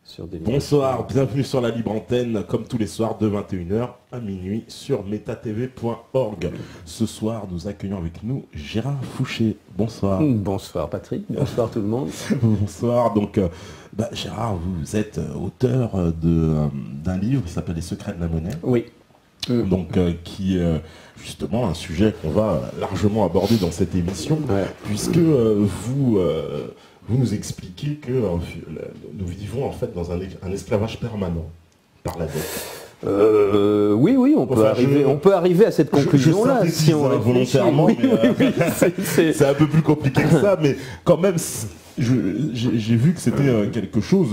sur des Bonsoir, bienvenue sur la libre antenne, comme tous les soirs de 21h à minuit sur metatv.org. Ce soir, nous accueillons avec nous Gérard Fouché. Bonsoir. Bonsoir Patrick, bonsoir tout le monde. Bonsoir, donc Gérard, vous êtes auteur d'un livre qui s'appelle Les secrets de la monnaie. Oui. Donc qui est justement un sujet qu'on va largement aborder dans cette émission, puisque vous nous expliquez que nous vivons en fait dans un esclavage permanent par la dette. Oui, on peut arriver à cette conclusion-là. Si on volontairement, c'est un peu plus compliqué que ça, mais quand même, j'ai vu que c'était quelque chose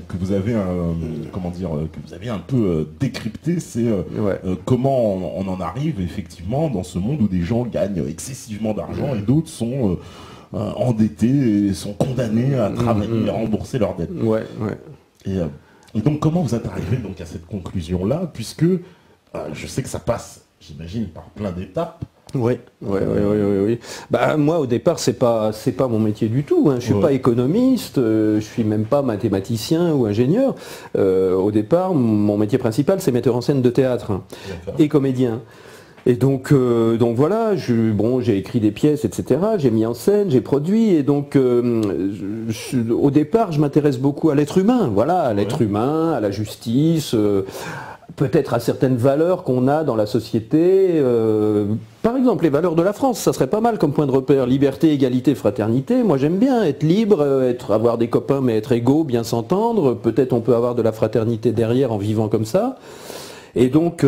que vous avez, que vous avez un peu décrypté. C'est comment on en arrive effectivement dans ce monde où des gens gagnent excessivement d'argent et d'autres sont endettés et sont condamnés à travailler et à rembourser leurs dettes. Et donc comment vous êtes arrivé donc à cette conclusion-là, puisque je sais que ça passe, j'imagine, par plein d'étapes. Oui. Bah, moi, au départ, c'est pas mon métier du tout. Hein. Je suis pas économiste, je suis même pas mathématicien ou ingénieur. Au départ, mon métier principal, c'est metteur en scène de théâtre et comédien. Et donc voilà, j'ai écrit des pièces, etc. J'ai mis en scène, j'ai produit, et donc au départ, je m'intéresse beaucoup à l'être humain, à l'être humain, à la justice, peut-être à certaines valeurs qu'on a dans la société. Par exemple, les valeurs de la France, ça serait pas mal comme point de repère. Liberté, égalité, fraternité. Moi, j'aime bien être libre, avoir des copains, mais être égaux, bien s'entendre. Peut-être on peut avoir de la fraternité derrière en vivant comme ça. Et donc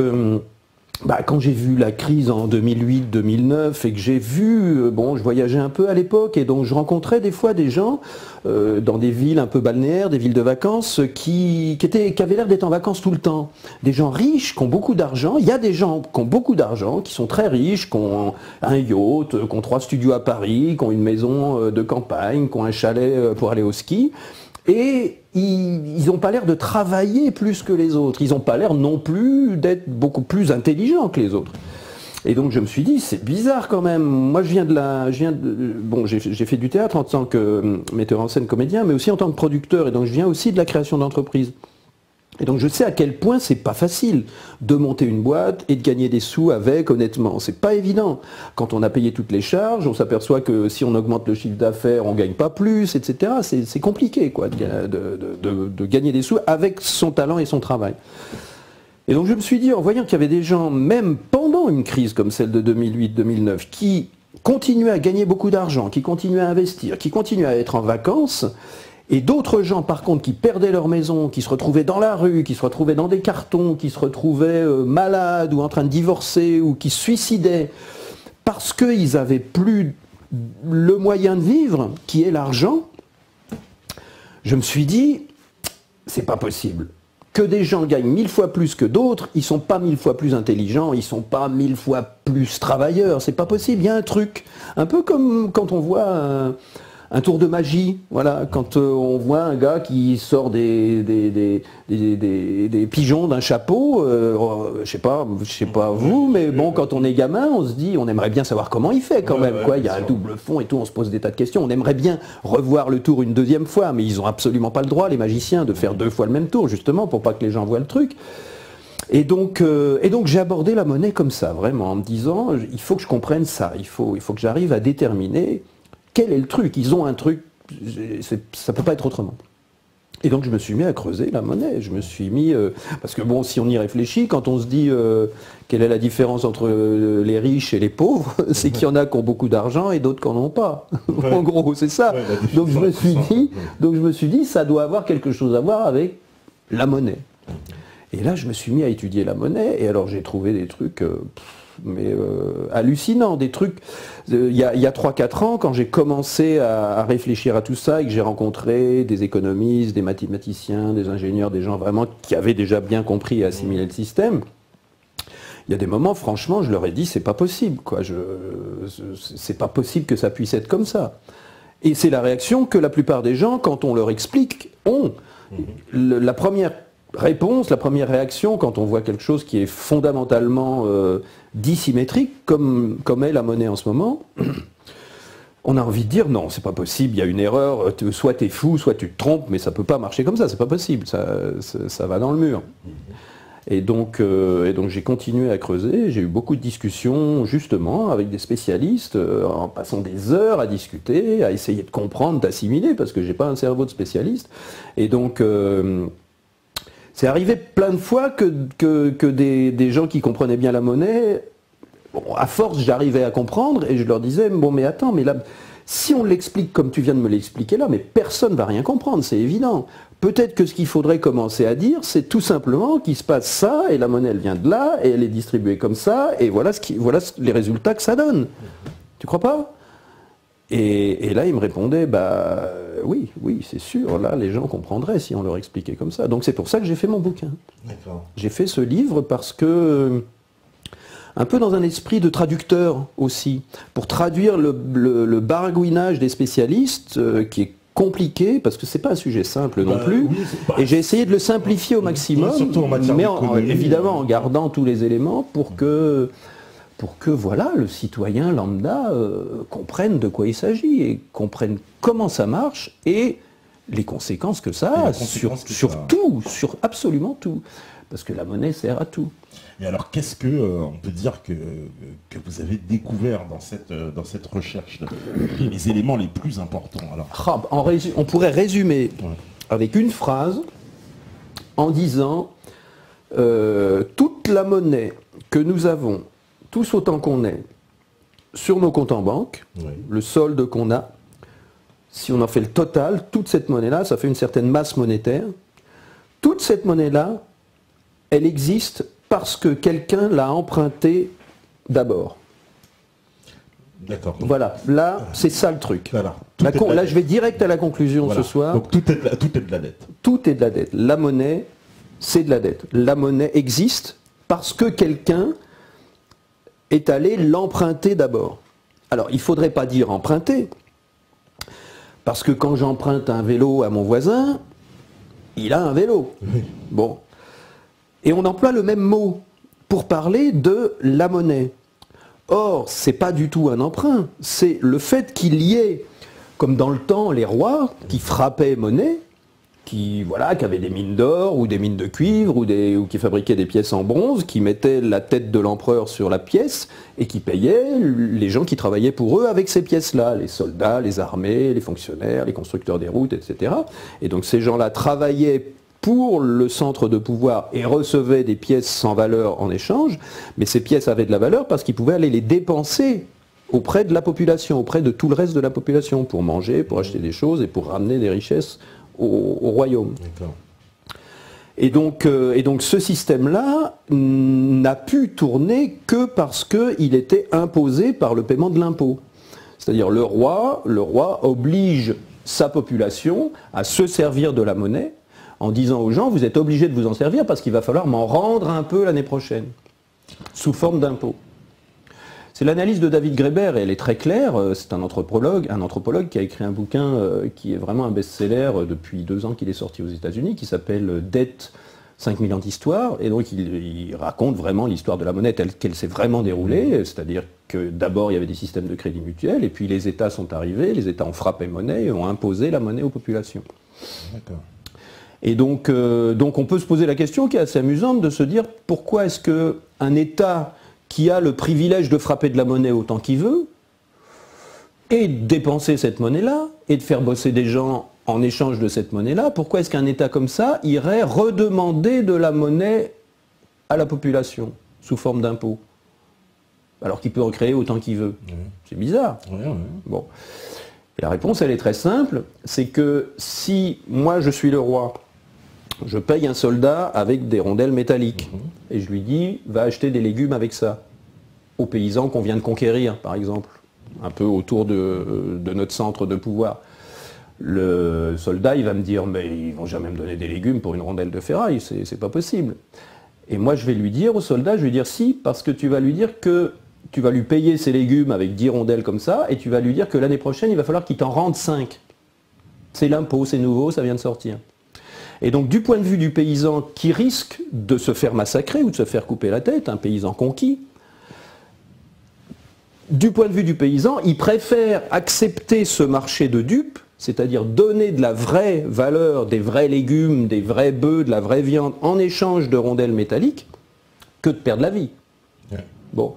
quand j'ai vu la crise en 2008-2009 et que j'ai vu, je voyageais un peu à l'époque, et donc je rencontrais des fois des gens dans des villes un peu balnéaires, des villes de vacances, qui avaient l'air d'être en vacances tout le temps. Des gens riches, qui ont beaucoup d'argent. Il y a des gens qui ont beaucoup d'argent, qui sont très riches, qui ont un yacht, qui ont 3 studios à Paris, qui ont une maison de campagne, qui ont un chalet pour aller au ski. Et ils n'ont pas l'air de travailler plus que les autres. Ils n'ont pas l'air non plus d'être beaucoup plus intelligents que les autres. Et donc je me suis dit, c'est bizarre quand même. Moi j'ai fait du théâtre en tant que metteur en scène, comédien, mais aussi en tant que producteur. Et donc je viens aussi de la création d'entreprises. Et donc je sais à quel point c'est pas facile de monter une boîte et de gagner des sous avec, honnêtement. C'est pas évident. Quand on a payé toutes les charges, on s'aperçoit que si on augmente le chiffre d'affaires, on gagne pas plus, etc. C'est compliqué de gagner des sous avec son talent et son travail. Et donc je me suis dit, en voyant qu'il y avait des gens, même pendant une crise comme celle de 2008-2009, qui continuaient à gagner beaucoup d'argent, qui continuaient à investir, qui continuaient à être en vacances, et d'autres gens, par contre, qui perdaient leur maison, qui se retrouvaient dans la rue, qui se retrouvaient dans des cartons, qui se retrouvaient malades ou en train de divorcer ou qui se suicidaient parce qu'ils n'avaient plus le moyen de vivre, qui est l'argent, je me suis dit, c'est pas possible. Que des gens gagnent 1000 fois plus que d'autres, ils sont pas 1000 fois plus intelligents, ils sont pas 1000 fois plus travailleurs, c'est pas possible, il y a un truc. Un peu comme quand on voit un tour de magie, quand on voit un gars qui sort des pigeons d'un chapeau, je sais pas vous, mais bon, quand on est gamin, on se dit, on aimerait bien savoir comment il fait quand même, il y a un double fond et tout, on se pose des tas de questions, on aimerait bien revoir le tour une deuxième fois, mais ils ont absolument pas le droit, les magiciens, de faire 2 fois le même tour, justement, pour pas que les gens voient le truc. Et donc j'ai abordé la monnaie comme ça, vraiment, en me disant, il faut que je comprenne ça, il faut que j'arrive à déterminer quel est le truc. Ils ont un truc, ça peut pas être autrement. Et donc je me suis mis à creuser la monnaie, je me suis mis, parce que bon, si on y réfléchit, quand on se dit quelle est la différence entre les riches et les pauvres, c'est qu'il y en a qui ont beaucoup d'argent et d'autres qui n'en ont pas. En gros, c'est ça. Donc je me suis dit, ça doit avoir quelque chose à voir avec la monnaie. Et là, je me suis mis à étudier la monnaie, et alors j'ai trouvé des trucs hallucinants, des trucs. Il y a 3-4 ans, quand j'ai commencé à réfléchir à tout ça, et que j'ai rencontré des économistes, des mathématiciens, des ingénieurs, des gens vraiment qui avaient déjà bien compris et assimilé le système, il y a des moments, franchement, je leur ai dit, c'est pas possible, c'est pas possible que ça puisse être comme ça. Et c'est la réaction que la plupart des gens, quand on leur explique, ont. La première réponse, la première réaction, quand on voit quelque chose qui est fondamentalement dissymétrique, comme est la monnaie en ce moment, on a envie de dire non, c'est pas possible, il y a une erreur, soit tu es fou, soit tu te trompes, mais ça peut pas marcher comme ça, c'est pas possible, ça va dans le mur. Et donc j'ai continué à creuser, j'ai eu beaucoup de discussions justement avec des spécialistes, en passant des heures à discuter, à essayer de comprendre, d'assimiler, parce que j'ai pas un cerveau de spécialiste. Et donc c'est arrivé plein de fois que des gens qui comprenaient bien la monnaie, bon, à force j'arrivais à comprendre et je leur disais bon mais attends, mais là si on l'explique comme tu viens de me l'expliquer là, mais personne ne va rien comprendre, c'est évident. Peut-être que ce qu'il faudrait commencer à dire, c'est tout simplement qu'il se passe ça, et la monnaie elle vient de là, et elle est distribuée comme ça, et voilà les résultats que ça donne. Tu crois pas ? Et là il me répondait, bah oui, c'est sûr, là les gens comprendraient si on leur expliquait comme ça. Donc c'est pour ça que j'ai fait mon bouquin. J'ai fait ce livre parce que, un peu dans un esprit de traducteur aussi, pour traduire le baragouinage des spécialistes, qui est compliqué, parce que c'est pas un sujet simple non plus, oui, et j'ai essayé de le simplifier au maximum, mais évidemment en gardant tous les éléments pour que voilà, le citoyen lambda comprenne de quoi il s'agit, et comprenne comment ça marche, et les conséquences que ça a sur tout, sur absolument tout, parce que la monnaie sert à tout. Et alors, qu'est-ce que on peut dire que vous avez découvert dans cette recherche, les éléments les plus importants alors? On pourrait résumer avec une phrase en disant toute la monnaie que nous avons, tous autant qu'on est, sur nos comptes en banque, le solde qu'on a, si on en fait le total, toute cette monnaie-là, ça fait une certaine masse monétaire. Toute cette monnaie-là, elle existe parce que quelqu'un l'a emprunté d'abord. D'accord. Voilà, là, c'est ça le truc. Voilà. Là, je vais direct à la conclusion ce soir. Donc tout est de la dette. Tout est de la dette. La monnaie, c'est de la dette. La monnaie existe parce que quelqu'un est allé l'emprunter d'abord. Alors, il ne faudrait pas dire emprunter, parce que quand j'emprunte un vélo à mon voisin, il a un vélo. Oui. Bon. Et on emploie le même mot pour parler de la monnaie. Or, ce n'est pas du tout un emprunt, c'est le fait qu'il y ait, comme dans le temps, les rois qui frappaient monnaie, qui avaient des mines d'or ou des mines de cuivre ou qui fabriquaient des pièces en bronze, qui mettaient la tête de l'empereur sur la pièce et qui payaient les gens qui travaillaient pour eux avec ces pièces-là, les soldats, les armées, les fonctionnaires, les constructeurs des routes, etc. Et donc ces gens-là travaillaient pour le centre de pouvoir et recevaient des pièces sans valeur en échange, mais ces pièces avaient de la valeur parce qu'ils pouvaient aller les dépenser auprès de la population, auprès de tout le reste de la population, pour manger, pour acheter des choses et pour ramener des richesses au royaume. Et donc ce système-là n'a pu tourner que parce qu'il était imposé par le paiement de l'impôt. C'est-à-dire le roi oblige sa population à se servir de la monnaie en disant aux gens, vous êtes obligés de vous en servir parce qu'il va falloir m'en rendre un peu l'année prochaine, sous forme d'impôt. C'est l'analyse de David Graeber, et elle est très claire. C'est un anthropologue qui a écrit un bouquin qui est vraiment un best-seller depuis 2 ans qu'il est sorti aux États-Unis, qui s'appelle Dette, 5000 ans d'histoire. Et donc il raconte vraiment l'histoire de la monnaie telle qu'elle s'est vraiment déroulée, c'est-à-dire que d'abord il y avait des systèmes de crédit mutuel, et puis les États sont arrivés, les États ont frappé monnaie et ont imposé la monnaie aux populations. D'accord. Et donc on peut se poser la question qui est assez amusante de se dire pourquoi est-ce qu'un État qui a le privilège de frapper de la monnaie autant qu'il veut, et de dépenser cette monnaie-là, et de faire bosser des gens en échange de cette monnaie-là, pourquoi est-ce qu'un État comme ça irait redemander de la monnaie à la population, sous forme d'impôt, alors qu'il peut recréer autant qu'il veut? C'est bizarre. Bon. Et la réponse, elle est très simple, c'est que si moi je suis le roi, je paye un soldat avec des rondelles métalliques, et je lui dis, va acheter des légumes avec ça, aux paysans qu'on vient de conquérir, par exemple, un peu autour de notre centre de pouvoir. Le soldat, il va me dire, mais ils vont jamais me donner des légumes pour une rondelle de ferraille, c'est pas possible. Et moi, je vais lui dire au soldat, je vais lui dire si, parce que tu vas lui dire que tu vas lui payer ses légumes avec 10 rondelles comme ça, et tu vas lui dire que l'année prochaine, il va falloir qu'il t'en rende 5. C'est l'impôt, c'est nouveau, ça vient de sortir. Et donc, du point de vue du paysan qui risque de se faire massacrer ou de se faire couper la tête, un paysan conquis, du point de vue du paysan, il préfère accepter ce marché de dupes, c'est-à-dire donner de la vraie valeur, des vrais légumes, des vrais bœufs, de la vraie viande, en échange de rondelles métalliques, que de perdre la vie. Ouais. Bon.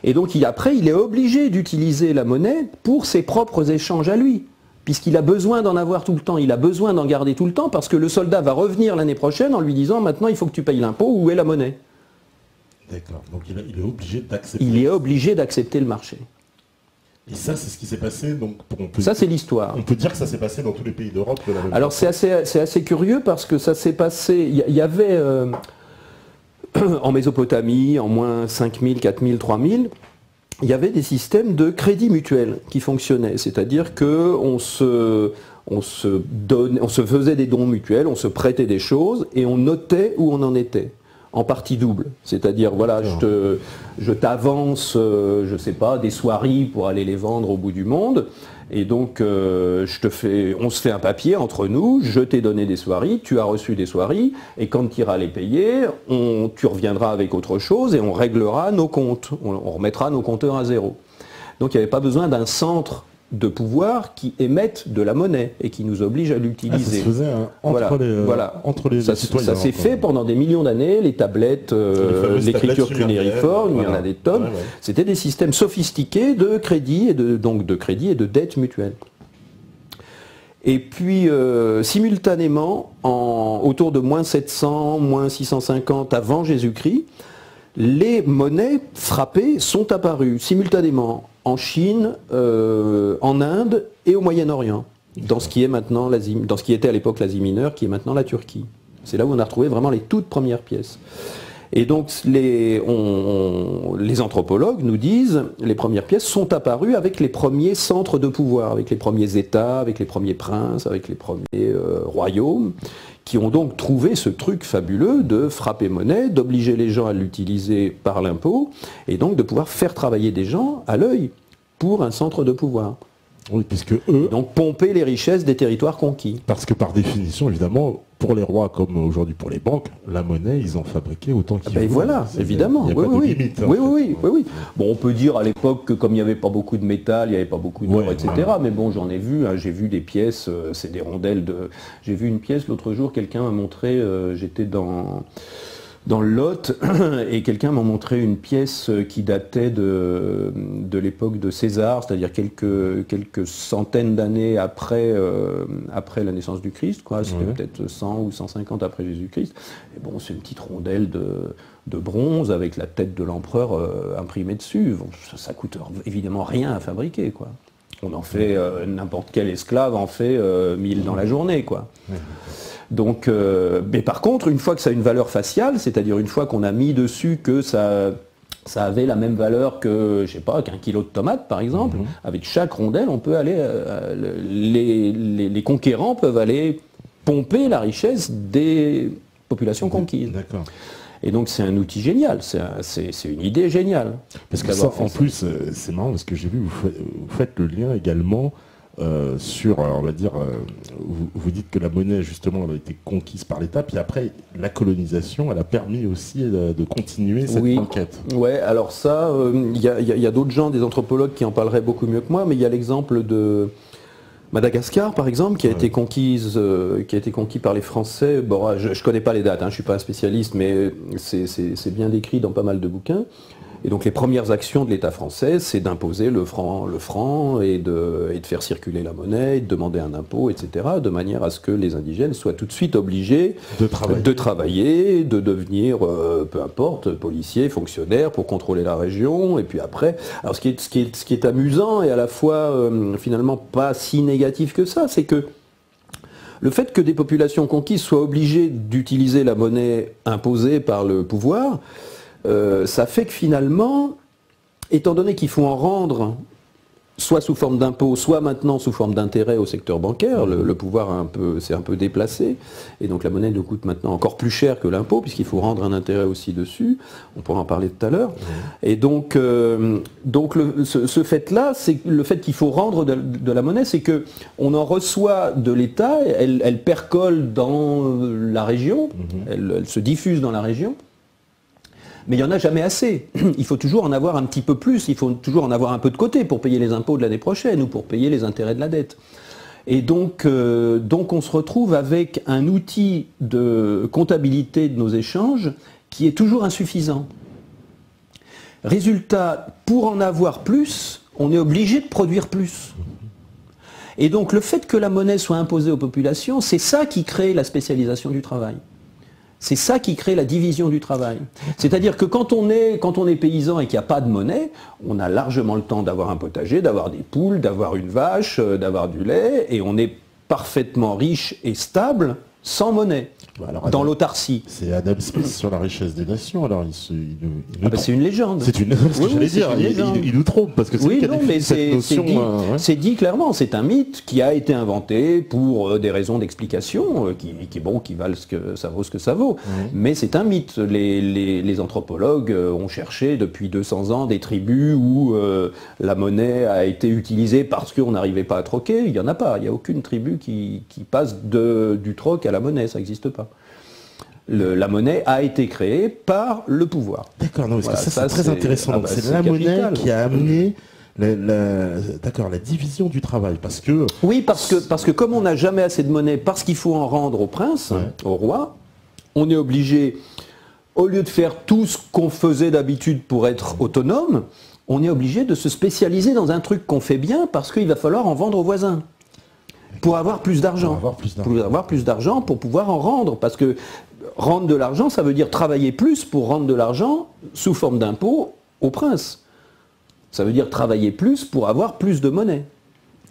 Et donc après, il est obligé d'utiliser la monnaie pour ses propres échanges à lui, puisqu'il a besoin d'en avoir tout le temps, il a besoin d'en garder tout le temps, parce que le soldat va revenir l'année prochaine en lui disant « maintenant il faut que tu payes l'impôt, où est la monnaie ?» D'accord, donc il est obligé d'accepter. Il est obligé d'accepter le marché. Et ça, c'est ce qui s'est passé, donc ça c'est l'histoire. On peut dire que ça s'est passé dans tous les pays d'Europe. Alors c'est assez curieux parce que ça s'est passé, il y avait en Mésopotamie, en moins 5000, 4000, 3000, il y avait des systèmes de crédit mutuel qui fonctionnaient, c'est-à-dire qu'on se faisait des dons mutuels, on se prêtait des choses et on notait où on en était. En partie double, c'est-à-dire voilà, je t'avance, je sais pas, des soieries pour aller les vendre au bout du monde, et donc on se fait un papier entre nous, je t'ai donné des soieries, tu as reçu des soieries, et quand tu iras les payer, tu reviendras avec autre chose et on réglera nos comptes, on remettra nos compteurs à zéro. Donc il n'y avait pas besoin d'un centre de pouvoir qui émettent de la monnaie et qui nous oblige à l'utiliser. Ça se faisait entre les citoyens. Ça s'est fait pendant des millions d'années, les tablettes, l'écriture cunéiforme, il y en a des tonnes. Ouais. C'était des systèmes sophistiqués de crédit et de dette mutuelle. Et puis, simultanément, autour de moins 700, moins 650 avant Jésus-Christ, les monnaies frappées sont apparues simultanément en Chine, en Inde et au Moyen-Orient, dans ce qui est maintenant dans ce qui était à l'époque l'Asie mineure, qui est maintenant la Turquie. C'est là où on a retrouvé vraiment les toutes premières pièces. Et donc les anthropologues nous disent les premières pièces sont apparues avec les premiers centres de pouvoir, avec les premiers États, avec les premiers princes, avec les premiers royaumes, qui ont donc trouvé ce truc fabuleux de frapper monnaie, d'obliger les gens à l'utiliser par l'impôt, et donc de pouvoir faire travailler des gens à l'œil pour un centre de pouvoir. Oui, puisque eux... Donc pomper les richesses des territoires conquis. Parce que par définition, évidemment, pour les rois comme aujourd'hui pour les banques, la monnaie, ils en fabriquaient autant qu'ils voulaient. Voilà, évidemment. Il n'y a pas de limite. Oui. Bon, on peut dire à l'époque que comme il n'y avait pas beaucoup de métal, il n'y avait pas beaucoup d'or, etc. Mais bon, j'en ai vu, j'ai vu des pièces, c'est des rondelles de... J'ai vu une pièce l'autre jour, quelqu'un m'a montré, j'étais dans le Lot, et quelqu'un m'a montré une pièce qui datait de l'époque de César, c'est-à-dire quelques centaines d'années après la naissance du Christ, quoi. C'était peut-être 100 ou 150 après Jésus-Christ. Et bon, c'est une petite rondelle de bronze avec la tête de l'empereur imprimée dessus. Bon, ça coûte évidemment rien à fabriquer, quoi. On en fait, n'importe quel esclave en fait 1000 dans la journée, quoi. Donc, mais par contre, une fois que ça a une valeur faciale, c'est-à-dire une fois qu'on a mis dessus que ça avait la même valeur que, je sais pas, qu'un kilo de tomates, par exemple, avec chaque rondelle, on peut aller, les conquérants peuvent aller pomper la richesse des populations conquises. D'accord. Et donc c'est un outil génial, c'est une idée géniale. Parce que ça, en plus, c'est marrant parce que j'ai vu, vous faites le lien également sur, on va dire, vous dites que la monnaie justement elle a été conquise par l'État, puis après la colonisation, elle a permis aussi de continuer cette conquête. Ouais, alors ça, il y a d'autres gens, des anthropologues qui en parleraient beaucoup mieux que moi, mais il y a l'exemple de Madagascar, par exemple, qui a été conquis par les Français. Bon, je connais pas les dates, je suis pas un spécialiste, mais c'est bien décrit dans pas mal de bouquins. Et donc les premières actions de l'État français, c'est d'imposer le franc et de faire circuler la monnaie, de demander un impôt, etc., de manière à ce que les indigènes soient tout de suite obligés de travailler, de devenir, peu importe, policiers, fonctionnaires pour contrôler la région. Et puis après, alors ce qui est amusant et à la fois finalement pas si négatif que ça, c'est que le fait que des populations conquises soient obligées d'utiliser la monnaie imposée par le pouvoir, ça fait que finalement, étant donné qu'il faut en rendre soit sous forme d'impôt, soit maintenant sous forme d'intérêt au secteur bancaire, le pouvoir s'est un peu déplacé, et donc la monnaie nous coûte maintenant encore plus cher que l'impôt, puisqu'il faut rendre un intérêt aussi dessus, on pourra en parler tout à l'heure, et donc ce fait-là, c'est le fait qu'il faut rendre de la monnaie, c'est que on en reçoit de l'État, elle percole dans la région, elle se diffuse dans la région, Mais il n'y en a jamais assez. Il faut toujours en avoir un petit peu plus, il faut toujours en avoir un peu de côté pour payer les impôts de l'année prochaine ou pour payer les intérêts de la dette. Et donc on se retrouve avec un outil de comptabilité de nos échanges qui est toujours insuffisant. Résultat, pour en avoir plus, on est obligé de produire plus. Et donc le fait que la monnaie soit imposée aux populations, c'est ça qui crée la spécialisation du travail. C'est ça qui crée la division du travail. C'est-à-dire que quand on est paysan et qu'il n'y a pas de monnaie, on a largement le temps d'avoir un potager, d'avoir des poules, d'avoir une vache, d'avoir du lait, et on est parfaitement riche et stable sans monnaie. Alors, dans l'autarcie. C'est Adam Smith sur la richesse des nations, alors c'est une légende. C'est une ce que j'allais dire, il nous trompe, parce que c'est dit clairement, c'est un mythe qui a été inventé pour des raisons d'explication, qui valent ça vaut ce que ça vaut. Mais c'est un mythe. Les anthropologues ont cherché depuis 200 ans des tribus où la monnaie a été utilisée parce qu'on n'arrivait pas à troquer. Il n'y en a pas, il n'y a aucune tribu qui passe du troc à la monnaie, ça n'existe pas. La monnaie a été créée par le pouvoir. D'accord, parce que ça c'est très intéressant. C'est la monnaie qui a amené la division du travail. Oui, parce que comme on n'a jamais assez de monnaie, parce qu'il faut en rendre au prince, au roi, on est obligé, au lieu de faire tout ce qu'on faisait d'habitude pour être autonome, on est obligé de se spécialiser dans un truc qu'on fait bien parce qu'il va falloir en vendre aux voisins. Pour avoir plus d'argent. Pour avoir plus d'argent, pour pouvoir en rendre. Parce que rendre de l'argent, ça veut dire travailler plus pour rendre de l'argent sous forme d'impôt au prince. Ça veut dire travailler plus pour avoir plus de monnaie.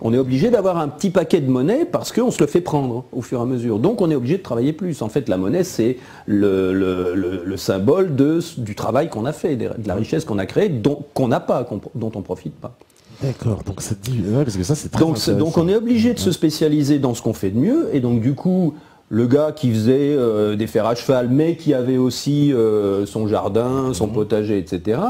On est obligé d'avoir un petit paquet de monnaie parce qu'on se le fait prendre au fur et à mesure. Donc on est obligé de travailler plus. En fait, la monnaie, c'est le symbole du travail qu'on a fait, de la richesse qu'on a créée, qu'on n'a pas, dont on ne profite pas. D'accord, donc ça dit, parce que ça c'est très intéressant. Donc on est obligé de se spécialiser dans ce qu'on fait de mieux, et donc du coup, le gars qui faisait des fers à cheval, mais qui avait aussi son jardin, son potager, etc.,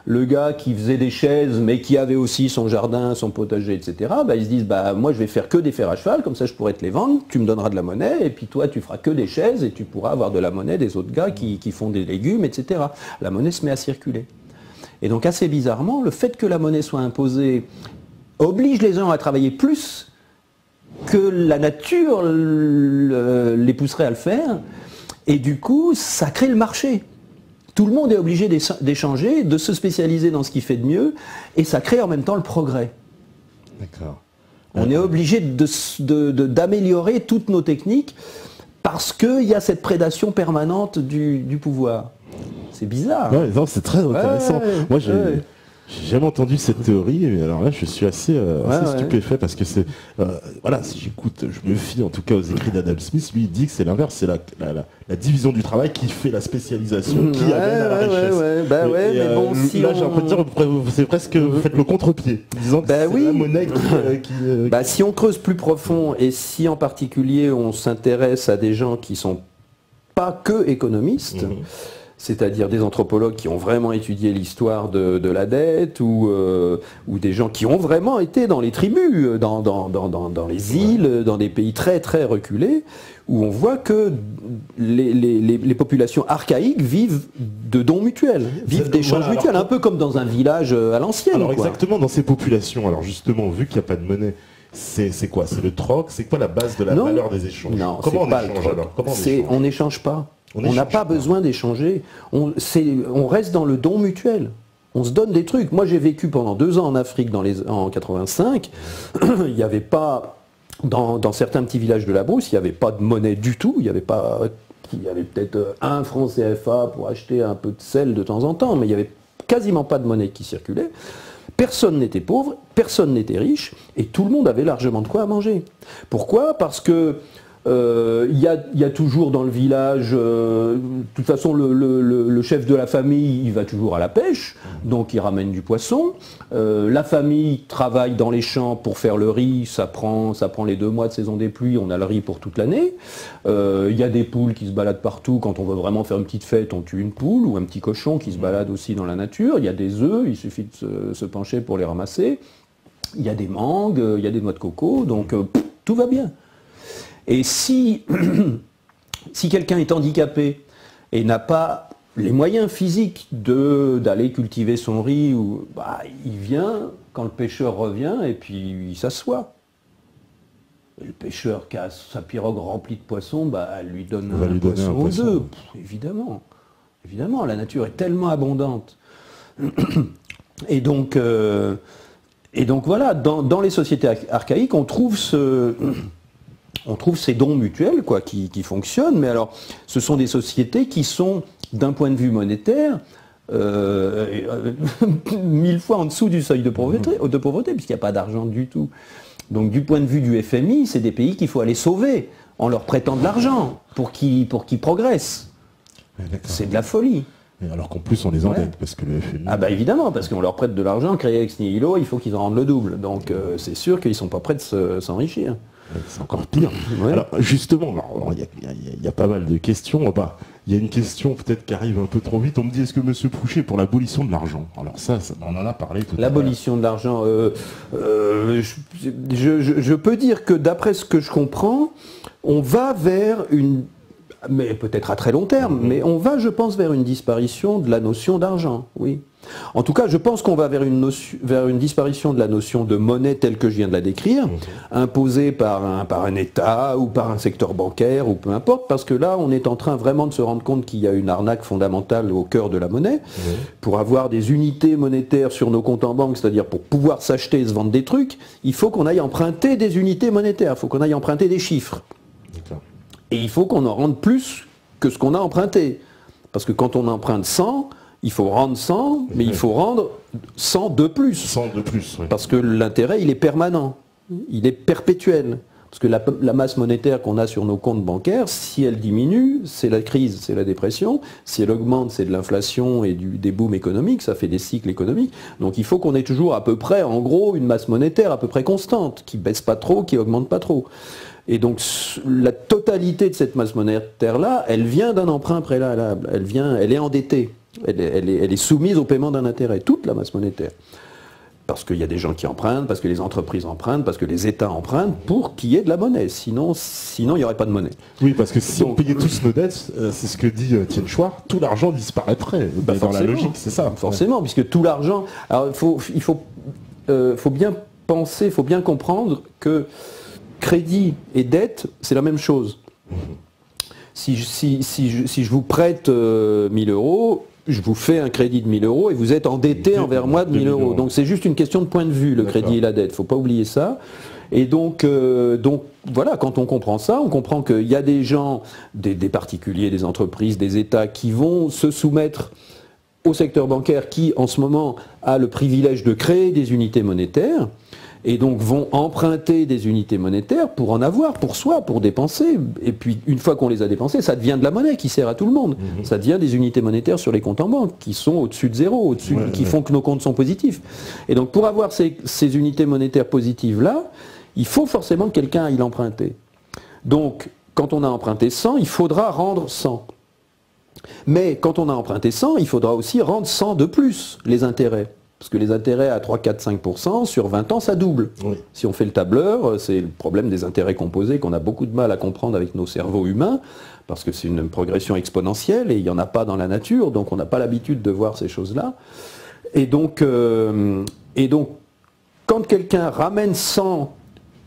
le gars qui faisait des chaises, mais qui avait aussi son jardin, son potager, etc., ils se disent, moi je vais faire que des fers à cheval, comme ça je pourrais te les vendre, tu me donneras de la monnaie, et puis toi tu feras que des chaises, et tu pourras avoir de la monnaie des autres gars qui font des légumes, etc. La monnaie se met à circuler. Et donc assez bizarrement, le fait que la monnaie soit imposée oblige les gens à travailler plus que la nature les pousserait à le faire, et du coup ça crée le marché. Tout le monde est obligé d'échanger, de se spécialiser dans ce qu'il fait de mieux, et ça crée en même temps le progrès. D'accord. On est obligé d'améliorer toutes nos techniques parce qu'il y a cette prédation permanente du pouvoir. C'est bizarre. C'est très intéressant. Moi, j'ai jamais entendu cette théorie, mais alors là, je suis assez stupéfait parce que c'est, si j'écoute, je me fie en tout cas aux écrits d'Adam Smith, lui il dit que c'est l'inverse, c'est la division du travail qui fait la spécialisation, qui amène à la richesse. Mais bon, si là, j'ai envie de dire, c'est presque vous faites le contre-pied, disant que c'est la monnaie qui si on creuse plus profond et si en particulier on s'intéresse à des gens qui sont pas que économistes. C'est-à-dire des anthropologues qui ont vraiment étudié l'histoire de la dette, ou des gens qui ont vraiment été dans les tribus, dans les îles, dans des pays très très reculés, où on voit que les populations archaïques vivent de dons mutuels, vivent d'échanges mutuels, un peu comme dans un village à l'ancienne. Alors exactement, dans ces populations, alors justement, vu qu'il n'y a pas de monnaie, c'est quoi? C'est le troc? C'est quoi la base de la valeur des échanges? Non, comment on échange alors? On n'échange pas. On n'a pas besoin d'échanger. On reste dans le don mutuel. On se donne des trucs. Moi, j'ai vécu pendant 2 ans en Afrique en 85. Il n'y avait pas, dans certains petits villages de la brousse, il n'y avait pas de monnaie du tout. Il y avait peut-être 1 franc CFA pour acheter un peu de sel de temps en temps, mais il n'y avait quasiment pas de monnaie qui circulait. Personne n'était pauvre, personne n'était riche, et tout le monde avait largement de quoi à manger. Pourquoi? Parce que il y a toujours dans le village, de toute façon le chef de la famille il va toujours à la pêche, donc il ramène du poisson, la famille travaille dans les champs pour faire le riz, ça prend les 2 mois de saison des pluies, on a le riz pour toute l'année, il y a des poules qui se baladent partout, quand on veut vraiment faire une petite fête on tue une poule ou un petit cochon qui se balade aussi dans la nature, il y a des œufs, il suffit de se pencher pour les ramasser, il y a des mangues, il y a des noix de coco, donc tout va bien. Et si quelqu'un est handicapé et n'a pas les moyens physiques d'aller cultiver son riz, il vient quand le pêcheur revient et puis il s'assoit. Le pêcheur qui a sa pirogue remplie de poissons, elle lui donne un poisson ou deux. Évidemment. Évidemment, la nature est tellement abondante. Et donc voilà, dans les sociétés archaïques, on trouve ces dons mutuels qui fonctionnent, mais alors ce sont des sociétés qui sont, d'un point de vue monétaire, 1000 fois en dessous du seuil de pauvreté puisqu'il n'y a pas d'argent du tout. Donc du point de vue du FMI, c'est des pays qu'il faut aller sauver en leur prêtant de l'argent pour qu'ils progressent. C'est de la folie. Alors qu'en plus on les endette, parce que le FMI... Évidemment, parce qu'on leur prête de l'argent, créé ex nihilo, il faut qu'ils en rendent le double. Donc c'est sûr qu'ils ne sont pas prêts de s'enrichir. C'est encore pire. Ouais. Alors justement, il y a pas mal de questions. Il y a une question peut-être qui arrive un peu trop vite. On me dit, est-ce que M. Pouchet pour l'abolition de l'argent? Alors ça, on en a parlé tout à l'heure. L'abolition de l'argent, je peux dire que d'après ce que je comprends, on va vers une... mais peut-être à très long terme, mais on va, je pense, vers une disparition de la notion d'argent, oui. En tout cas, je pense qu'on va vers une disparition de la notion de monnaie telle que je viens de la décrire, imposée par un État ou par un secteur bancaire ou peu importe, parce que là, on est en train vraiment de se rendre compte qu'il y a une arnaque fondamentale au cœur de la monnaie. Pour avoir des unités monétaires sur nos comptes en banque, c'est-à-dire pour pouvoir s'acheter et se vendre des trucs, il faut qu'on aille emprunter des unités monétaires, il faut qu'on aille emprunter des chiffres. Et il faut qu'on en rende plus que ce qu'on a emprunté. Parce que quand on emprunte 100, il faut rendre 100, mais il faut rendre 100 de plus. 100 de plus, oui. Parce que l'intérêt, il est permanent. Il est perpétuel. Parce que la masse monétaire qu'on a sur nos comptes bancaires, si elle diminue, c'est la crise, c'est la dépression. Si elle augmente, c'est de l'inflation et des booms économiques, ça fait des cycles économiques. Donc il faut qu'on ait toujours à peu près, en gros, une masse monétaire à peu près constante, qui baisse pas trop, qui augmente pas trop. Et donc la totalité de cette masse monétaire-là, elle vient d'un emprunt préalable, elle est endettée, elle est soumise au paiement d'un intérêt, toute la masse monétaire. Parce qu'il y a des gens qui empruntent, parce que les entreprises empruntent, parce que les États empruntent pour qu'il y ait de la monnaie, sinon il n'y aurait pas de monnaie. Oui, parce que si on payait tous nos dettes, c'est ce que dit Tian Chouard, tout l'argent disparaîtrait, dans la logique, c'est ça. Forcément, puisque tout l'argent... Alors il faut bien penser, il faut bien comprendre que crédit et dette, c'est la même chose. Si je vous prête 1000 euros, je vous fais un crédit de 1000 euros et vous êtes endetté envers moi de 1000 euros. Donc c'est juste une question de point de vue, le crédit et la dette. Il ne faut pas oublier ça. Et donc voilà, quand on comprend ça, on comprend qu'il y a des gens, des particuliers, des entreprises, des États qui vont se soumettre au secteur bancaire qui, en ce moment, a le privilège de créer des unités monétaires. Et donc vont emprunter des unités monétaires pour en avoir, pour soi, pour dépenser. Et puis une fois qu'on les a dépensées, ça devient de la monnaie qui sert à tout le monde. Ça devient des unités monétaires sur les comptes en banque qui sont au-dessus de zéro, qui font que nos comptes sont positifs. Et donc pour avoir ces unités monétaires positives-là, il faut forcément que quelqu'un aille l'emprunter. Donc quand on a emprunté 100, il faudra rendre 100. Mais quand on a emprunté 100, il faudra aussi rendre 100 de plus, les intérêts. Parce que les intérêts à 3, 4, 5%, sur 20 ans, ça double. Oui. Si on fait le tableur, c'est le problème des intérêts composés qu'on a beaucoup de mal à comprendre avec nos cerveaux humains, parce que c'est une progression exponentielle et il n'y en a pas dans la nature, donc on n'a pas l'habitude de voir ces choses-là. Et donc quand quelqu'un ramène 100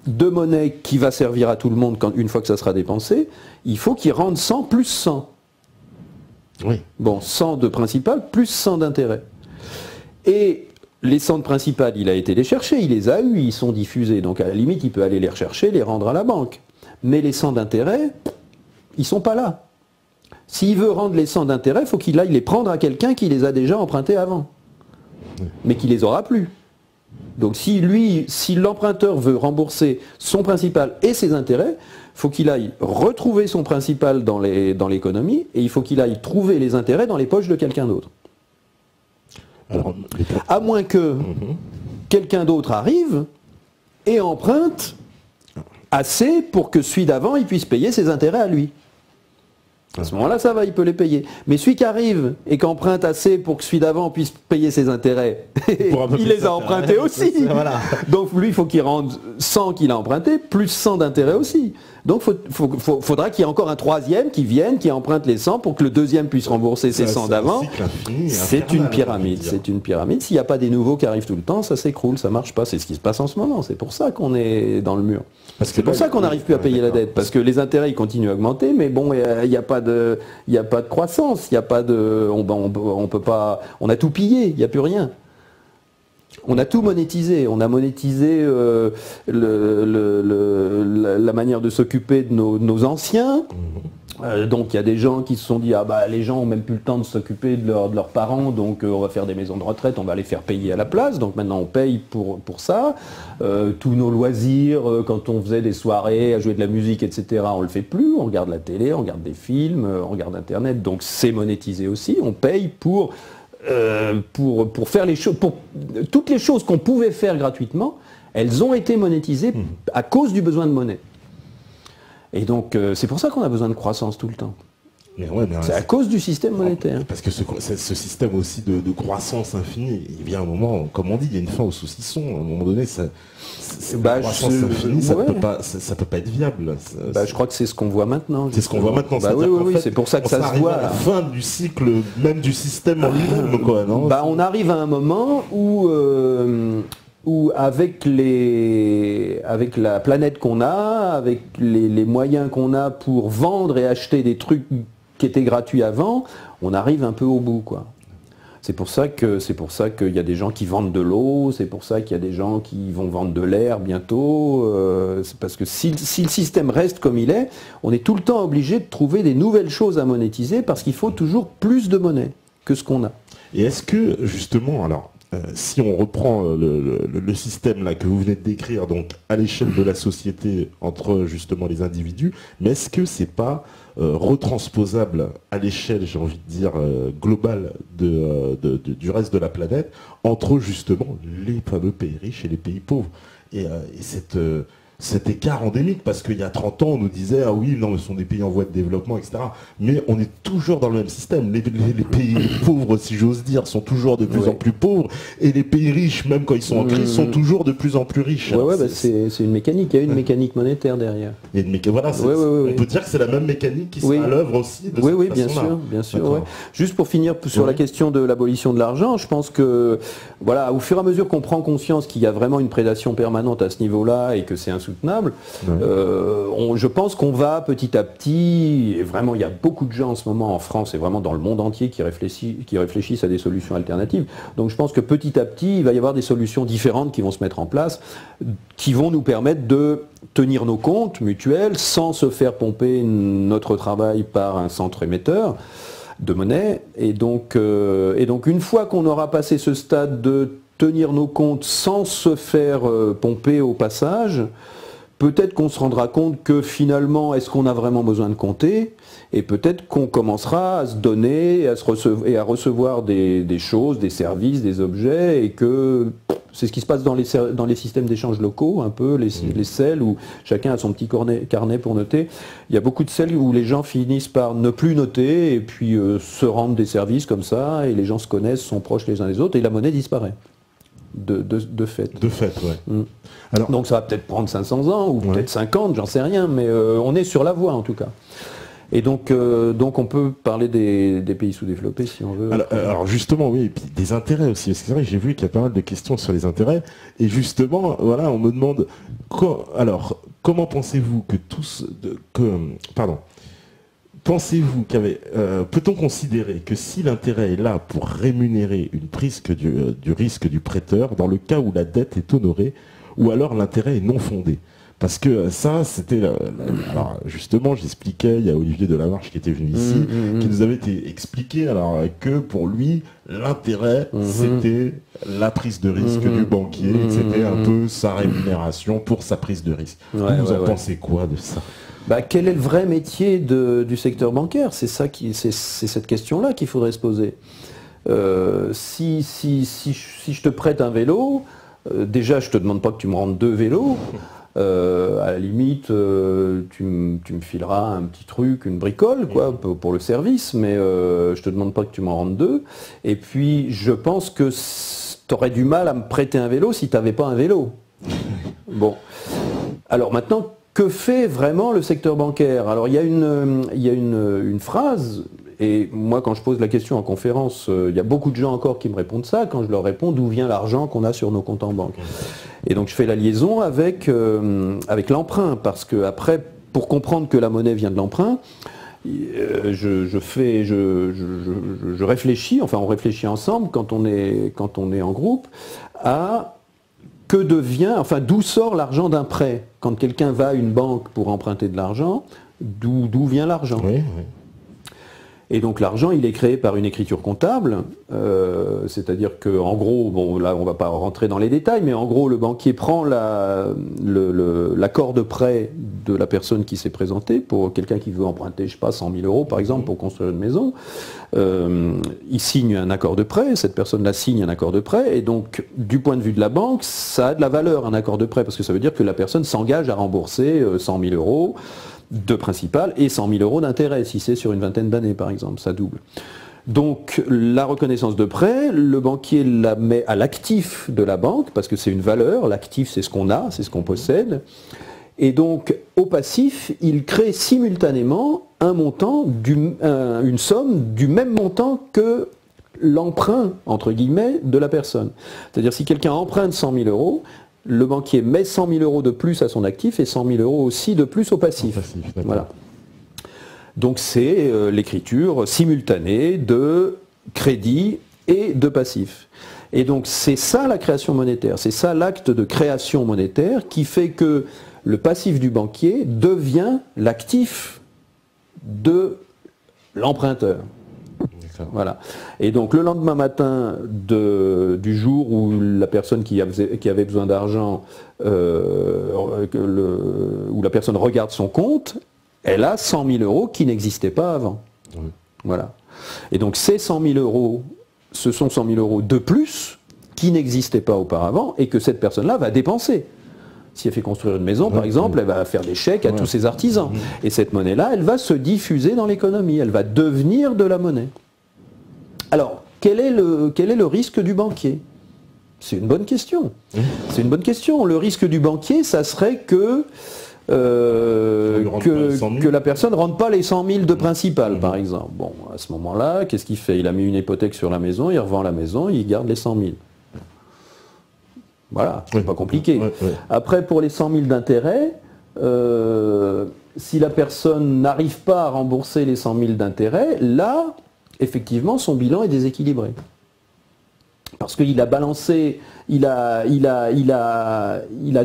de monnaie qui va servir à tout le monde une fois que ça sera dépensé, il faut qu'il rende 100 plus 100. Oui. Bon, 100 de principal plus 100 d'intérêt. Et les 100 principales, il a été les chercher, il les a eus, ils sont diffusés. Donc à la limite, il peut aller les rechercher, les rendre à la banque. Mais les 100 d'intérêt, ils ne sont pas là. S'il veut rendre les 100 d'intérêt, il faut qu'il aille les prendre à quelqu'un qui les a déjà empruntés avant. Mais qui les aura plus. Donc si l'emprunteur veut rembourser son principal et ses intérêts, il faut qu'il aille retrouver son principal dans l'économie et il faut qu'il aille trouver les intérêts dans les poches de quelqu'un d'autre. Alors, à moins que quelqu'un d'autre arrive et emprunte assez pour que celui d'avant il puisse payer ses intérêts à lui. À ce moment-là, ça va, il peut les payer. Mais celui qui arrive et qui emprunte assez pour que celui d'avant puisse payer ses intérêts, il les a empruntés aussi. Voilà. Donc lui, il faut qu'il rende 100 qu'il a emprunté, plus 100 d'intérêts aussi. Donc faudra qu'il y ait encore un troisième qui vienne, qui emprunte les 100 pour que le deuxième puisse rembourser ses 100 d'avant. C'est une pyramide, c'est une pyramide. S'il n'y a pas des nouveaux qui arrivent tout le temps, ça s'écroule, ça marche pas. C'est ce qui se passe en ce moment. C'est pour ça qu'on est dans le mur. C'est pour ça qu'on n'arrive plus à payer la dette, parce que les intérêts ils continuent à augmenter, mais bon, il n'y a pas de croissance, il n'y a pas de, on peut pas, on a tout pillé, il n'y a plus rien. On a tout monétisé, on a monétisé la manière de s'occuper de nos anciens. Donc il y a des gens qui se sont dit ah bah les gens ont même plus le temps de s'occuper de leurs parents, donc on va faire des maisons de retraite, on va les faire payer à la place, donc maintenant on paye pour ça. Tous nos loisirs, quand on faisait des soirées à jouer de la musique, etc., on le fait plus, on regarde la télé, on regarde des films, on regarde internet, donc c'est monétisé aussi, on paye pour faire les choses, pour toutes les choses qu'on pouvait faire gratuitement, elles ont été monétisées à cause du besoin de monnaie. Et donc, c'est pour ça qu'on a besoin de croissance tout le temps. C'est à cause du système monétaire. Parce que ce système aussi de croissance infinie, il vient un moment, comme on dit, il y a une fin au saucisson. À un moment donné, cette croissance infinie, ça peut pas être viable. Je crois que c'est ce qu'on voit maintenant. C'est ce qu'on voit maintenant. Oui, c'est pour ça que ça se voit. À la fin du cycle, même du système en lui-même, quoi, non ? On arrive à un moment où avec la planète qu'on a, avec les moyens qu'on a pour vendre et acheter des trucs qui étaient gratuits avant, on arrive un peu au bout, quoi. C'est pour ça qu'il y a des gens qui vendent de l'eau, c'est pour ça qu'il y a des gens qui vont vendre de l'air bientôt. C'est parce que si le système reste comme il est, on est tout le temps obligé de trouver des nouvelles choses à monétiser parce qu'il faut toujours plus de monnaie que ce qu'on a. Et est-ce que, justement, alors, si on reprend le système là que vous venez de décrire, donc à l'échelle de la société entre justement les individus, mais est-ce que c'est pas retransposable à l'échelle, j'ai envie de dire, globale du reste de la planète, entre justement les fameux pays riches et les pays pauvres, et cet écart endémique, parce qu'il y a 30 ans, on nous disait, ah oui, non, ce sont des pays en voie de développement, etc. Mais on est toujours dans le même système. Les pays pauvres, si j'ose dire, sont toujours de plus en plus pauvres, et les pays riches, même quand ils sont en crise, sont toujours de plus en plus riches. C'est une mécanique, il y a une mécanique monétaire derrière. On peut dire que c'est la même mécanique qui sera à l'œuvre aussi de cette façon-là. Bien sûr. Juste pour finir sur la question de l'abolition de l'argent, je pense que, voilà, au fur et à mesure qu'on prend conscience qu'il y a vraiment une prédation permanente à ce niveau-là, et que c'est insoutenable. Je pense qu'on va petit à petit, et vraiment il y a beaucoup de gens en ce moment en France et vraiment dans le monde entier qui réfléchissent à des solutions alternatives. Donc je pense que petit à petit il va y avoir des solutions différentes qui vont se mettre en place, qui vont nous permettre de tenir nos comptes mutuels sans se faire pomper notre travail par un centre émetteur de monnaie. Et donc une fois qu'on aura passé ce stade de tenir nos comptes sans se faire pomper au passage, peut-être qu'on se rendra compte que finalement, est-ce qu'on a vraiment besoin de compter ? Et peut-être qu'on commencera à se donner et à recevoir des choses, des services, des objets, et que c'est ce qui se passe dans les systèmes d'échange locaux, un peu, les CEL, où chacun a son petit carnet pour noter. Il y a beaucoup de CEL où les gens finissent par ne plus noter, et puis se rendent des services comme ça, et les gens se connaissent, sont proches les uns des autres, et la monnaie disparaît. De fait. De fait, ouais. Alors, donc ça va peut-être prendre 500 ans, ou peut-être 50, j'en sais rien, mais on est sur la voie en tout cas. Et donc on peut parler des pays sous-développés si on veut. Alors justement, oui, et puis des intérêts aussi. Parce que c'est vrai que j'ai vu qu'il y a pas mal de questions sur les intérêts. Et justement, voilà, on me demande, comment pensez-vous que pensez-vous peut-on considérer que si l'intérêt est là pour rémunérer une prise du risque du prêteur, dans le cas où la dette est honorée, ou alors l'intérêt est non fondé ? Parce que ça, c'était... Alors justement, j'expliquais, il y a Olivier Delamarche qui était venu ici, qui nous avait expliqué que pour lui, l'intérêt, c'était la prise de risque du banquier, c'était un peu sa rémunération pour sa prise de risque. Vous en pensez quoi de ça ? Quel est le vrai métier du secteur bancaire ? C'est cette question-là qu'il faudrait se poser. Si je te prête un vélo, déjà je te demande pas que tu me rendes 2 vélos. À la limite, tu me fileras un petit truc, une bricole, quoi, pour le service, mais je te demande pas que tu m'en rendes 2. Et puis, je pense que tu aurais du mal à me prêter un vélo si tu n'avais pas un vélo. Bon. Alors maintenant, que fait vraiment le secteur bancaire? Alors il y a une phrase, et moi quand je pose la question en conférence, il y a beaucoup de gens encore qui me répondent ça, quand je leur réponds d'où vient l'argent qu'on a sur nos comptes en banque. Et donc je fais la liaison avec l'emprunt, parce que après, pour comprendre que la monnaie vient de l'emprunt, je réfléchis, enfin on réfléchit ensemble quand on est en groupe, à d'où sort l'argent d'un prêt. Quand quelqu'un va à une banque pour emprunter de l'argent, d'où vient l'argent? Oui, oui. Et donc l'argent, il est créé par une écriture comptable, c'est-à-dire qu'en gros, bon là on ne va pas rentrer dans les détails, mais en gros le banquier prend l'accord de prêt de la personne qui s'est présentée, pour quelqu'un qui veut emprunter, je sais pas, 100 000 euros par exemple pour construire une maison, il signe un accord de prêt, cette personne-là signe un accord de prêt, et donc du point de vue de la banque, ça a de la valeur un accord de prêt, parce que ça veut dire que la personne s'engage à rembourser 100 000 euros, de principal et 100 000 euros d'intérêt, si c'est sur une vingtaine d'années par exemple, ça double. Donc la reconnaissance de prêt, le banquier la met à l'actif de la banque, parce que c'est une valeur, l'actif c'est ce qu'on a, c'est ce qu'on possède, et donc au passif, il crée simultanément une somme du même montant que l'emprunt, entre guillemets, de la personne. C'est-à-dire si quelqu'un emprunte 100 000 euros, le banquier met 100 000 euros de plus à son actif et 100 000 euros aussi de plus au passif. Voilà. Donc c'est l'écriture simultanée de crédit et de passif. Et donc c'est ça la création monétaire, c'est ça l'acte de création monétaire qui fait que le passif du banquier devient l'actif de l'emprunteur. Voilà. Et donc le lendemain matin du jour où la personne qui avait besoin d'argent, où la personne regarde son compte, elle a 100 000 euros qui n'existaient pas avant. Oui. Voilà. Et donc ces 100 000 euros, ce sont 100 000 euros de plus qui n'existaient pas auparavant et que cette personne-là va dépenser. Si elle fait construire une maison, par exemple, elle va faire des chèques à tous ses artisans. Et cette monnaie-là, elle va se diffuser dans l'économie, elle va devenir de la monnaie. Alors, quel est le risque du banquier? C'est une bonne question. C'est une bonne question. Le risque du banquier, ça serait que la personne ne rentre pas les 100 000 de principal, par exemple. Bon, à ce moment-là, qu'est-ce qu'il fait? Il a mis une hypothèque sur la maison, il revend la maison, il garde les 100 000. Voilà, c'est pas compliqué. Après, pour les 100 000 d'intérêt, si la personne n'arrive pas à rembourser les 100 000 d'intérêt, là, effectivement, son bilan est déséquilibré. Parce qu'il a balancé, il a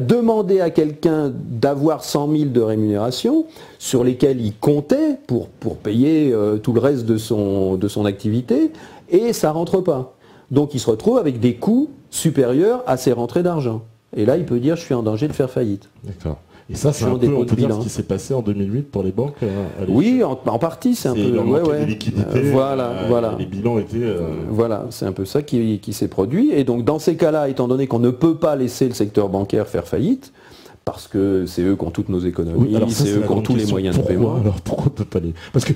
demandé à quelqu'un d'avoir 100 000 de rémunération sur lesquels il comptait pour payer tout le reste de son activité, et ça ne rentre pas. Donc il se retrouve avec des coûts supérieurs à ses rentrées d'argent. Et là, il peut dire, je suis en danger de faire faillite. D'accord. Et ça, c'est un peu, on peut dire, ce qui s'est passé en 2008 pour les banques. Oui, en partie, c'est un peu. Les liquidités, voilà. Les bilans étaient. Voilà, c'est un peu ça qui s'est produit. Et donc, dans ces cas-là, étant donné qu'on ne peut pas laisser le secteur bancaire faire faillite, parce que c'est eux qui ont toutes nos économies, c'est eux qui ont tous les moyens de paiement. Alors pourquoi on ne peut pas les. Parce que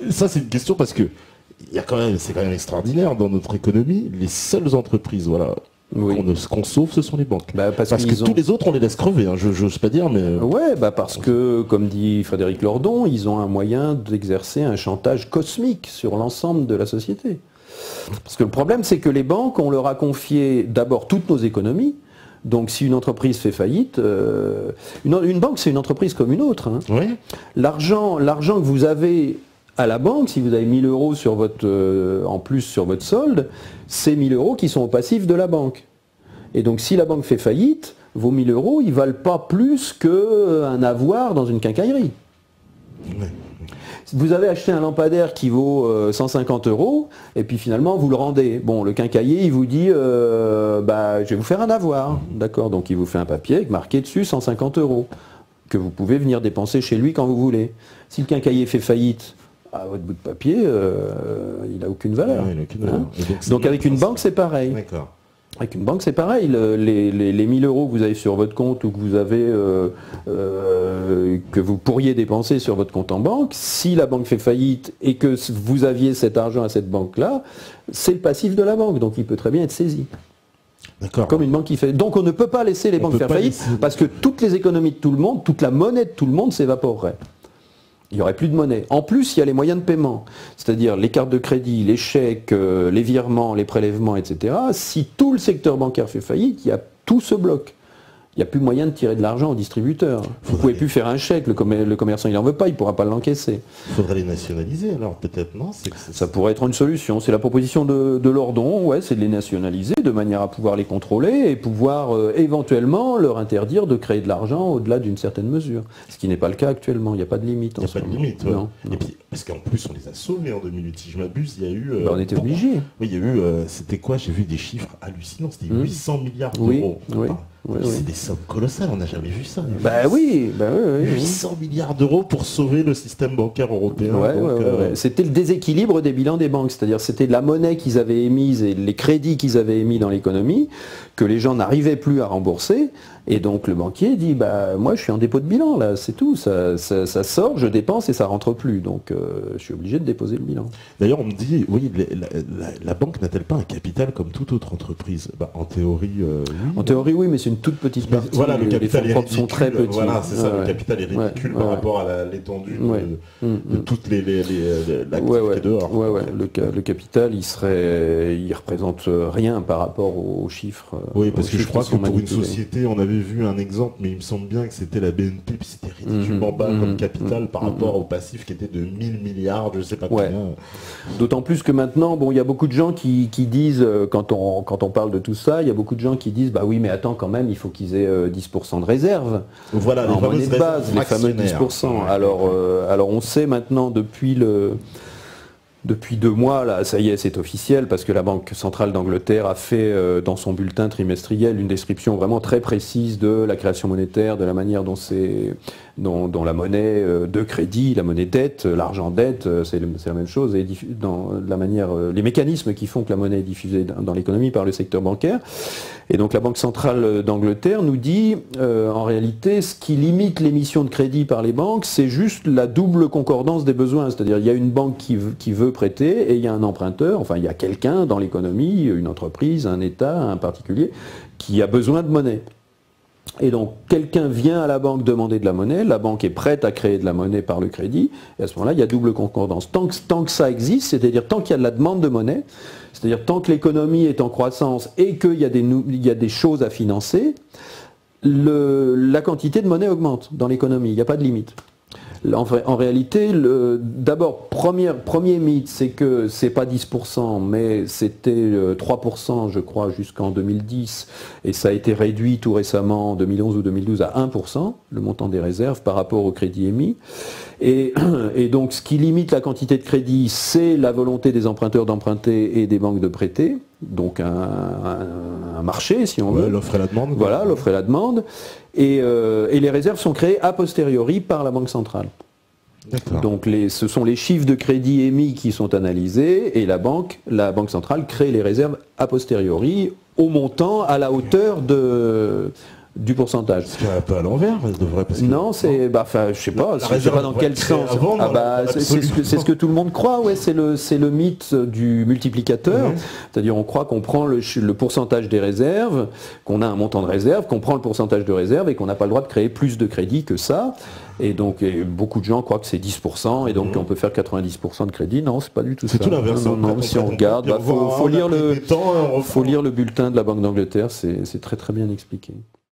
ça, c'est une question parce que c'est quand même extraordinaire dans notre économie, les seules entreprises, voilà. Oui. Qu'on sauve, ce sont les banques. Parce que tous les autres, on les laisse crever, hein. Je n'ose pas dire, mais... Ouais, parce que, comme dit Frédéric Lordon, ils ont un moyen d'exercer un chantage cosmique sur l'ensemble de la société. Parce que le problème, c'est que les banques, on leur a confié d'abord toutes nos économies. Donc si une entreprise fait faillite, une banque, c'est une entreprise comme une autre. Hein. Oui. L'argent que vous avez à la banque, si vous avez 1 000 euros en plus sur votre solde, c'est 1 000 euros qui sont au passif de la banque. Et donc si la banque fait faillite, vos 1 000 euros, ils ne valent pas plus qu'un avoir dans une quincaillerie. Oui. Vous avez acheté un lampadaire qui vaut 150 euros, et puis finalement vous le rendez. Bon, le quincailler, il vous dit, je vais vous faire un avoir. D'accord, donc il vous fait un papier avec marqué dessus 150 euros, que vous pouvez venir dépenser chez lui quand vous voulez. Si le quincailler fait faillite, votre bout de papier, il n'a aucune valeur. Oui, hein, donc avec une banque, c'est pareil. D'accord. Avec une banque, c'est pareil. Les 1 000 euros que vous avez sur votre compte ou que vous avez, que vous pourriez dépenser sur votre compte en banque, si la banque fait faillite et que vous aviez cet argent à cette banque-là, c'est le passif de la banque. Donc il peut très bien être saisi. Comme une banque qui fait. Donc on ne peut pas laisser les banques faire faillite parce que toutes les économies de tout le monde, toute la monnaie de tout le monde s'évaporerait. Il n'y aurait plus de monnaie. En plus, il y a les moyens de paiement, c'est-à-dire les cartes de crédit, les chèques, les virements, les prélèvements, etc. Si tout le secteur bancaire fait faillite, il y a tout ce bloc. Il n'y a plus moyen de tirer de l'argent au distributeur. Vous ne pouvez plus faire un chèque, le commerçant il n'en veut pas, il ne pourra pas l'encaisser. Il faudrait les nationaliser alors peut-être, non? Ça pourrait être une solution. C'est la proposition de Lordon, ouais, c'est de les nationaliser de manière à pouvoir les contrôler et pouvoir éventuellement leur interdire de créer de l'argent au-delà d'une certaine mesure. Ce qui n'est pas le cas actuellement, il n'y a pas de limite. Il n'y a pas de limite, ouais. Non. Et puis, parce qu'en plus on les a sauvés en 2008, si je m'abuse, il y a eu... on était obligés. Oui, il y a eu, c'était quoi? J'ai vu des chiffres hallucinants, c'était 800 milliards d'euros. Oui. C'est des sommes colossales, on n'a jamais vu ça. Oui. 800 milliards d'euros pour sauver le système bancaire européen. C'était le déséquilibre des bilans des banques, c'est-à-dire c'était la monnaie qu'ils avaient émise et les crédits qu'ils avaient émis dans l'économie que les gens n'arrivaient plus à rembourser. Et donc le banquier dit moi je suis en dépôt de bilan là, c'est tout, ça sort, je dépense et ça rentre plus, donc je suis obligé de déposer le bilan. D'ailleurs on me dit, oui, la banque n'a-t-elle pas un capital comme toute autre entreprise? En théorie, oui. En théorie oui, mais c'est une toute petite partie. Voilà, le capital est ridicule, sont très petits. Voilà, c'est ça, le capital est ridicule par rapport à l'étendue de toutes l'activité dehors. Le capital il représente rien par rapport aux chiffres. Oui, parce que je crois que pour une société, on avait vu un exemple, mais il me semble bien que c'était la BNP, puis c'était ridiculement bas comme capital par rapport au passif qui était de 1000 milliards, je sais pas combien. D'autant plus que maintenant, il y a beaucoup de gens qui disent, quand on parle de tout ça, il y a beaucoup de gens qui disent, oui, mais attends, quand même, il faut qu'ils aient 10% de réserve. Voilà, en monnaie de base, les fameux 10%. Alors on sait maintenant depuis 2 mois, là, ça y est, c'est officiel, parce que la Banque centrale d'Angleterre a fait dans son bulletin trimestriel une description vraiment très précise de la création monétaire, de la manière dont la monnaie de crédit, la monnaie dette, l'argent dette, c'est la même chose, et dans la manière, les mécanismes qui font que la monnaie est diffusée dans l'économie par le secteur bancaire. Et donc la Banque centrale d'Angleterre nous dit, en réalité, ce qui limite l'émission de crédit par les banques, c'est juste la double concordance des besoins. C'est-à-dire, il y a une banque qui veut prêter et il y a un emprunteur, enfin il y a quelqu'un dans l'économie, une entreprise, un État, un particulier, qui a besoin de monnaie. Et donc quelqu'un vient à la banque demander de la monnaie, la banque est prête à créer de la monnaie par le crédit, et à ce moment-là, il y a double concordance. Tant que ça existe, c'est-à-dire tant qu'il y a de la demande de monnaie, c'est-à-dire tant que l'économie est en croissance et qu'il y a des choses à financer, la quantité de monnaie augmente dans l'économie, il n'y a pas de limite. En réalité, d'abord, premier mythe, c'est que c'est pas 10%, mais c'était 3%, je crois, jusqu'en 2010, et ça a été réduit tout récemment, en 2011 ou 2012, à 1%, le montant des réserves par rapport au crédit émis. Et donc, ce qui limite la quantité de crédit, c'est la volonté des emprunteurs d'emprunter et des banques de prêter, donc un marché, si on veut. L'offre et la demande. Voilà, l'offre et la demande. Et les réserves sont créées a posteriori par la Banque centrale. Donc ce sont les chiffres de crédit émis qui sont analysés et la banque centrale crée les réserves a posteriori au montant, à la hauteur du pourcentage. C'est un peu à l'envers, devrait parce que... Non, c'est, je sais pas dans quel sens. C'est ce que tout le monde croit, c'est le mythe du multiplicateur. C'est-à-dire on croit qu'on prend le pourcentage des réserves, qu'on a un montant de réserve, qu'on prend le pourcentage de réserve et qu'on n'a pas le droit de créer plus de crédit que ça. Et donc beaucoup de gens croient que c'est 10%, et donc on peut faire 90% de crédit. Non, c'est pas du tout ça. C'est tout l'inverse. Non, si on regarde, faut lire le bulletin de la Banque d'Angleterre, c'est très très bien expliqué.